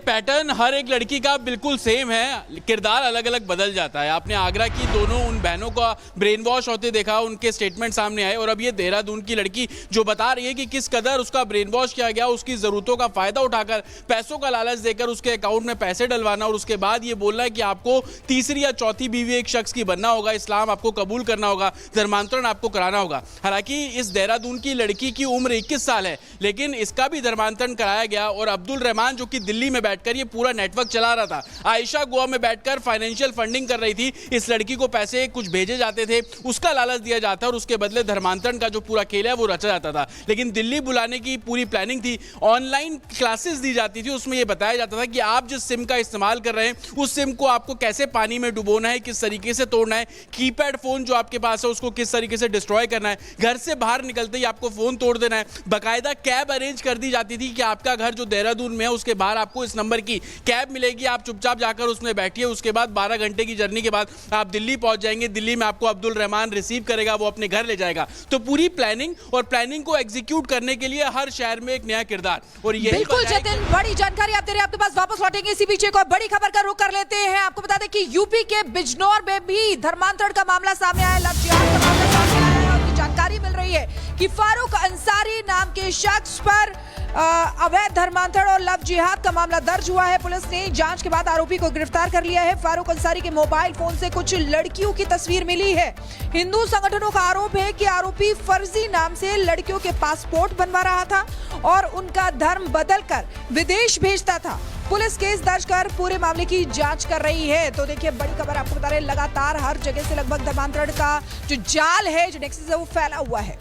Pattern हर एक लड़की का बिल्कुल सेम है, किरदार अलग अलग बदल जाता है। आपने आगरा की दोनों उन बहनों का ब्रेन वॉश होते देखा, उनके स्टेटमेंट सामने आए, और अब ये देहरादून की लड़की जो बता रही है कि किस कदर उसका ब्रेन वॉश किया गया, उसकी ज़रूरतों का फ़ायदा उठाकर पैसों का लालच देकर उसके अकाउंट में पैसे डलवाना, और उसके बाद ये बोलना है कि आपको तीसरी या चौथी बीवी एक शख्स की बनना होगा, इस्लाम आपको कबूल करना होगा, धर्मांतरण आपको कराना होगा। हालांकि इस देहरादून की लड़की की उम्र 21 साल है, लेकिन इसका भी धर्मांतरण कराया गया। और अब्दुल रहमान जो कि दिल्ली में बैठकर ये पूरा नेटवर्क चला रहा था, आयशा गोवा में बैठकर फाइनेंशियल फंडिंग कर रही थी, इस लड़की को पैसे कुछ भेजे जाते थे, उसका लालच दिया जाता और उसके बदले धर्मांतरण का जो पूरा खेल है वो रचा जाता था। लेकिन दिल्ली बुलाने की पूरी प्लानिंग थी, ऑनलाइन क्लासेस दी जाती थी, उसमें यह बताया जाता था कि आप जिस सिम का इस्तेमाल कर रहे हैं उस सिम को आपको कैसे पानी में डुबोना है, किस तरीके से तोड़ना है, कीपैड फोन जो आपके पास है उसको किस तरीके से डिस्ट्रॉय करना है, घर से बाहर निकलते ही आपको फोन तोड़ देना है। बाकायदा कैब अरेंज कर दी जाती थी कि आपका घर जो देहरादून में है उसके बाहर आपको इस नंबर की कैब मिलेगी, आप चुपचाप जाकर उसमें बैठिए, उसके बाद 12 घंटे की जर्नी के बाद आप दिल्ली पहुंच जाएंगे। दिल्ली में आपको अब्दुल रहमान रिसीव करेगा, वो अपने घर ले जाएगा। तो पूरी प्लानिंग और प्लानिंग को एग्जीक्यूट करने के लिए हर शहर में एक नया किरदार। और यही बिल्कुल जतिन, बड़ी जानकारी आप दे रहे हैं, आपके पास वापस लौटेंगे इसी बीच एक और बड़ी खबर का रुख कर लेते हैं। आपको बता दें कि यूपी के बिजनौर में भी धर्मांतरण का मामला सामने आया, लव जिहाद का मामला सामने आया है, और जानकारी मिल रही है कि फारूक अंसारी नाम के शख्स पर अवैध धर्मांतरण और लव जिहाद का मामला दर्ज हुआ है। पुलिस ने जांच के बाद आरोपी को गिरफ्तार कर लिया है। फारूक अंसारी के मोबाइल फोन से कुछ लड़कियों की तस्वीर मिली है। हिंदू संगठनों का आरोप है कि आरोपी फर्जी नाम से लड़कियों के पासपोर्ट बनवा रहा था और उनका धर्म बदलकर विदेश भेजता था। पुलिस केस दर्ज कर पूरे मामले की जांच कर रही है। तो देखिए, बड़ी खबर आपको बता रहे हैं, लगातार हर जगह से लगभग धर्मांतरण का जो जाल है, जो नेक्सस है, वो फैला हुआ है।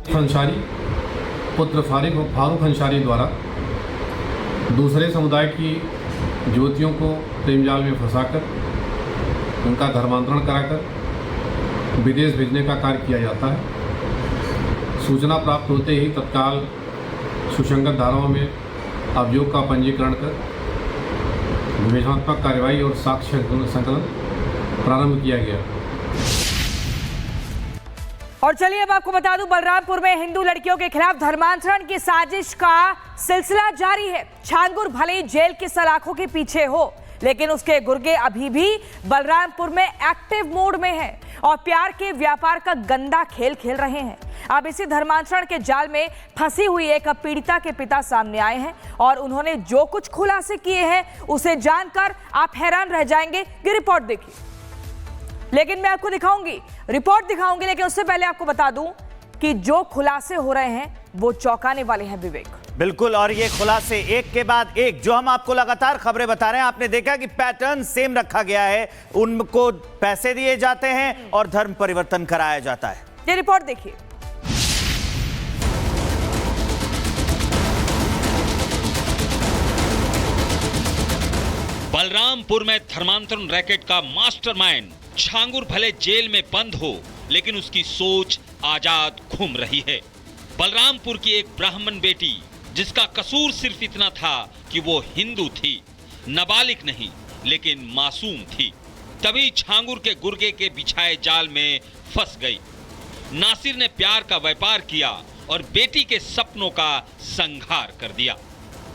अंसारी पुत्र फारूक अंसारी द्वारा दूसरे समुदाय की युवतियों को प्रेम जाल में फंसाकर उनका धर्मांतरण कराकर विदेश भेजने का कार्य किया जाता है। सूचना प्राप्त होते ही तत्काल सुसंगत धाराओं में अभियोग का पंजीकरण कर विवेचनात्मक कार्रवाई और साक्ष्य संकलन प्रारंभ किया गया। और चलिए अब आपको बता दूं, बलरामपुर में हिंदू लड़कियों के खिलाफ धर्मांतरण की साजिश का सिलसिला जारी है। छांगुर भले ही जेल की सलाखों के पीछे हो, लेकिन उसके गुर्गे अभी भी बलरामपुर में एक्टिव मोड में है और प्यार के व्यापार का गंदा खेल खेल रहे हैं। अब इसी धर्मांतरण के जाल में फंसी हुई एक पीड़िता के पिता सामने आए हैं और उन्होंने जो कुछ खुलासे किए हैं उसे जानकर आप हैरान रह जाएंगे। ये रिपोर्ट देखिए। लेकिन मैं आपको रिपोर्ट दिखाऊंगी, लेकिन उससे पहले आपको बता दूं कि जो खुलासे हो रहे हैं वो चौंकाने वाले हैं। विवेक, बिल्कुल, और ये खुलासे एक के बाद एक जो हम आपको लगातार खबरें बता रहे हैं, आपने देखा कि पैटर्न सेम रखा गया है। उनको पैसे दिए जाते हैं और धर्म परिवर्तन कराया जाता है। ये रिपोर्ट देखिए। बलरामपुर में धर्मांतरण रैकेट का मास्टरमाइंड छांगुर भले जेल में बंद हो, लेकिन उसकी सोच आजाद घूम रही है। बलरामपुर की एक ब्राह्मण बेटी, जिसका कसूर सिर्फ इतना था कि वो हिंदू थी, नाबालिग नहीं लेकिन मासूम थी, तभी छांगुर के गुर्गे के बिछाए जाल में फंस गई। नासिर ने प्यार का व्यापार किया और बेटी के सपनों का संहार कर दिया।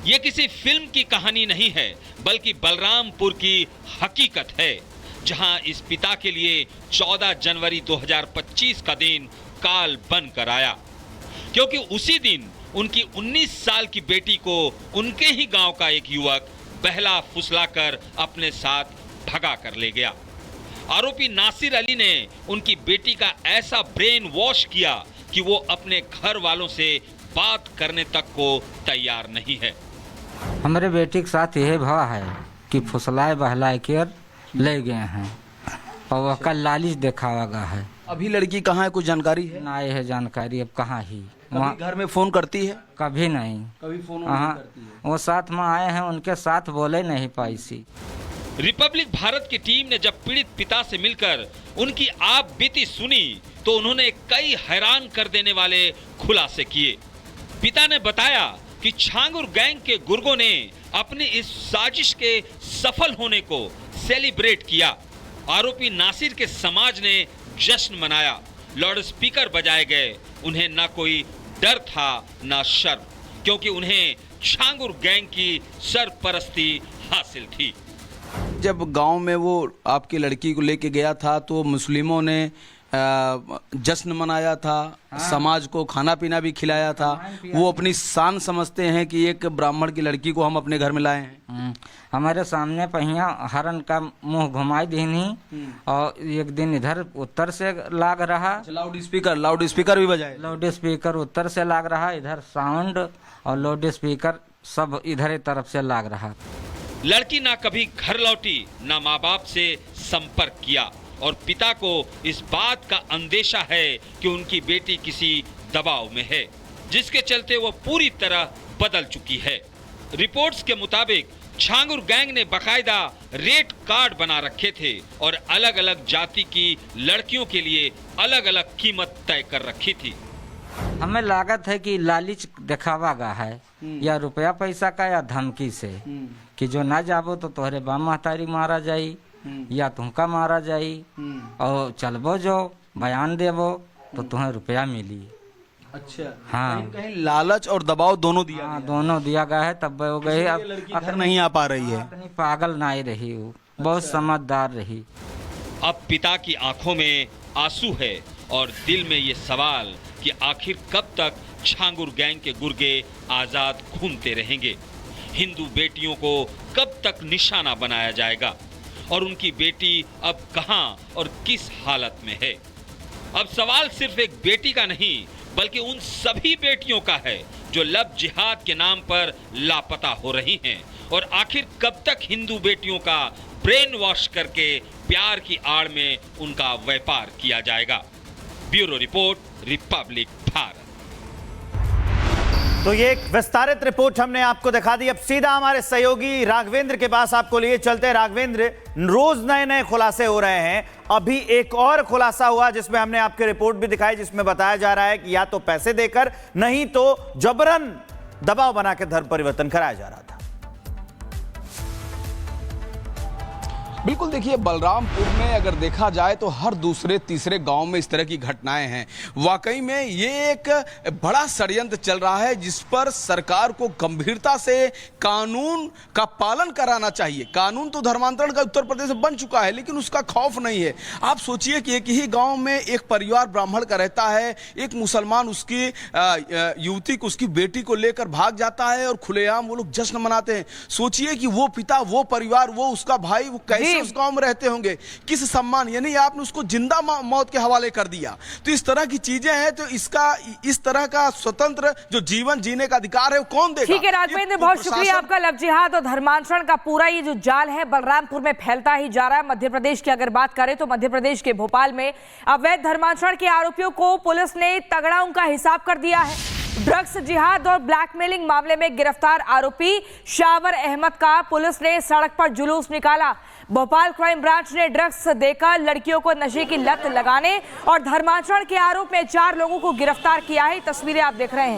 ये किसी फिल्म की कहानी नहीं है, बल्कि बलरामपुर की हकीकत है, जहां इस पिता के लिए 14 जनवरी 2025 का दिन काल बन कर आया, क्योंकि उसी दिन उनकी 19 साल की बेटी को उनके ही गांव का एक युवक बहला फुसलाकर अपने साथ भगा कर ले गया। आरोपी नासिर अली ने उनकी बेटी का ऐसा ब्रेन वॉश किया कि वो अपने घर वालों से बात करने तक को तैयार नहीं है। हमारे बेटी के साथ यह भाव है कि फुसलाए बहलाए कर ले गए हैं और वह का लालिच दिखावा गया है। अभी लड़की कहाँ है, कुछ जानकारी है? ना ये जानकारी अब कहाँ ही। वहाँ घर में फोन करती है? कभी नहीं, कभी फोन नहीं करती है। वो साथ में आए हैं, उनके साथ बोले नहीं पाई सी। रिपब्लिक भारत की टीम ने जब पीड़ित पिता से मिलकर उनकी आप बीती सुनी, तो उन्होंने कई हैरान कर देने वाले खुलासे किए। पिता ने बताया कि छांगुर गैंग के गुर्गों ने अपनी इस साजिश के सफल होने को सेलिब्रेट किया। आरोपी नासिर के समाज ने जश्न मनाया, लाउड स्पीकर बजाए गए, उन्हें ना कोई डर था ना शर्म। क्योंकि उन्हें छांगुर गैंग की सरपरस्ती हासिल थी। जब गांव में वो आपकी लड़की को लेके गया था तो मुस्लिमों ने जश्न मनाया था, समाज को खाना पीना भी खिलाया था। वो अपनी शान समझते हैं कि एक ब्राह्मण की लड़की को हम अपने घर में लाए हैं। हमारे सामने पहिया हरन का मुंह घुमाई दीनी और एक दिन इधर उत्तर से लाग रहा, लाउड स्पीकर भी बजाए। लाउड स्पीकर उत्तर से लाग रहा, इधर साउंड और लाउड स्पीकर सब इधर तरफ से लाग रहा। लड़की ना कभी घर लौटी, ना माँ बाप से संपर्क किया और पिता को इस बात का अंदेशा है कि उनकी बेटी किसी दबाव में है, जिसके चलते वो पूरी तरह बदल चुकी है। रिपोर्ट्स के मुताबिक छांगुर गैंग ने बकायदा रेट कार्ड बना रखे थे और अलग अलग जाति की लड़कियों के लिए अलग अलग कीमत तय कर रखी थी। हमें लागत है कि लालच दिखावा गा है, या रुपया पैसा का या धमकी से, कि जो ना जाबो तो तोहरे बाप महतारी मारा जाई या तुमका मारा जाई, और चलबो जो बयान देबो तो तुम्हें रुपया मिली। अच्छा, हाँ, कहीं लालच और दबाव दोनों दिया हाँ, दोनों दिया गया है। तब हो गई, अब घर नहीं आ पा रही है। अपनी पागल ना ही रही, वो बहुत समझदार रही। अब पिता की आंखों में आंसू है और दिल में ये सवाल कि आखिर कब तक छांगुर गैंग के गुर्गे आजाद घूमते रहेंगे। हिंदू बेटियों को कब तक निशाना बनाया जाएगा और उनकी बेटी अब कहां और किस हालत में है। अब सवाल सिर्फ एक बेटी का नहीं बल्कि उन सभी बेटियों का है जो लव जिहाद के नाम पर लापता हो रही हैं। और आखिर कब तक हिंदू बेटियों का ब्रेन वॉश करके प्यार की आड़ में उनका व्यापार किया जाएगा। Bureau report, Republic Bharat. तो ये एक विस्तारित रिपोर्ट हमने आपको दिखा दी। अब सीधा हमारे सहयोगी राघवेंद्र के पास आपको लिए चलते हैं। राघवेंद्र, रोज नए नए खुलासे हो रहे हैं। अभी एक और खुलासा हुआ जिसमें हमने आपकी रिपोर्ट भी दिखाई, जिसमें बताया जा रहा है कि या तो पैसे देकर नहीं तो जबरन दबाव बना के धर्म परिवर्तन कराया जा रहा था। बिल्कुल, देखिए बलरामपुर में अगर देखा जाए तो हर दूसरे तीसरे गांव में इस तरह की घटनाएं हैं। वाकई में ये एक बड़ा षड्यंत्र चल रहा है जिस पर सरकार को गंभीरता से कानून का पालन कराना चाहिए। कानून तो धर्मांतरण का उत्तर प्रदेश में बन चुका है लेकिन उसका खौफ नहीं है। आप सोचिए कि एक ही गांव में एक परिवार ब्राह्मण का रहता है, एक मुसलमान उसकी युवती को, उसकी बेटी को लेकर भाग जाता है और खुलेआम वो लोग जश्न मनाते हैं। सोचिए कि वो पिता, वो परिवार, वो उसका भाई, वो कैसे उस गांव में रहते होंगे, किस सम्मान, यानी आपने उसको जिंदा मौत के हवाले कर दिया। तो इस तरह की चीजें हैं, तो इसका इस तरह का स्वतंत्र जो जीवन जीने का अधिकार है वो कौन देगा? ठीक है राघवेंद्र, बहुत शुक्रिया आपका। लव जिहाद और धर्मांतरण का पूरा ये जो जाल है बलरामपुर में फैलता ही जा रहा है। मध्य प्रदेश की अगर बात करें तो मध्य प्रदेश के भोपाल में अवैध धर्मांतरण के आरोपियों को पुलिस ने तगड़ा उनका हिसाब कर दिया है। ड्रग्स, जिहाद और ब्लैकमेलिंग मामले में गिरफ्तार आरोपी शावर अहमद का पुलिस ने सड़क पर जुलूस निकाला। भोपाल क्राइम ब्रांच ने ड्रग्स देकर लड़कियों को नशे की लत लगाने और धर्मांतरण के आरोप में 4 लोगों को गिरफ्तार किया है। तस्वीरें आप देख रहे हैं।